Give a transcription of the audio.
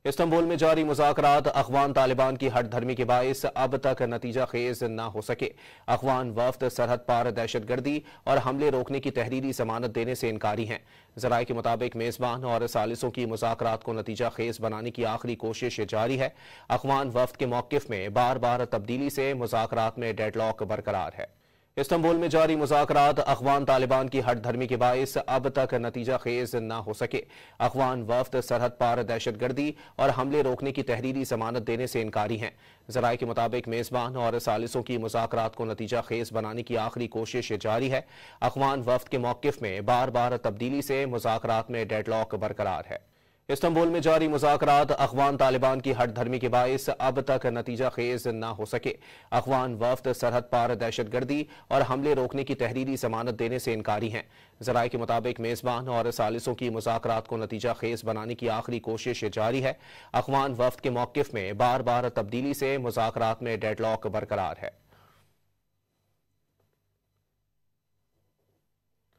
Istanbul میں جاری مذاکرات افغان طالبان کی ہٹ دھرمی کے باعث اب تک نتیجہ خیز نہ ہو سکے۔ افغان وفد سرحد پار دہشت گردی اور حملے روکنے کی تحریری ضمانت دینے سے انکاری ہیں۔ ذرائع کے مطابق میزبان اور ثالثوں کی مذاکرات کو نتیجہ خیز بنانے کی آخری کوشش جاری ہے۔ افغان وفد کے موقف میں بار بار تبدیلی سے مذاکرات میں ڈیڈ لاک برقرار ہے۔ استنبول میں جاری مذاکرات افغان طالبان کی ہٹ دھرمی کے باعث اب تک نتیجہ خیز نہ ہو سکے۔ افغان وفد سرحد پار دہشت گردی اور حملے روکنے کی تحریری ضمانت دینے سے انکاری ہیں۔ ذرائع کے مطابق میزبان اور ثالثوں کی مذاکرات کو نتیجہ خیز بنانے کی آخری کوشش جاری ہے۔ افغان وفد کے موقف میں بار بار تبدیلی سے مذاکرات میں ڈیڈ لاک برقرار ہے۔ استنبول میں جاری مذاکرات افغان طالبان کی ہٹ دھرمی کے باعث اب تک نتیجہ خیز نہ ہو سکے۔ افغان وفد سرحد پار دہشت گردی اور حملے روکنے کی تحریری ضمانت دینے سے انکاری ہیں۔ ذرائع کے مطابق میزبان اور ثالثوں کی مذاکرات کو نتیجہ خیز بنانے کی آخری کوشش جاری ہے۔ افغان وفد کے موقف میں بار بار تبدیلی سے مذاکرات میں ڈیڈ لاک برقرار ہے۔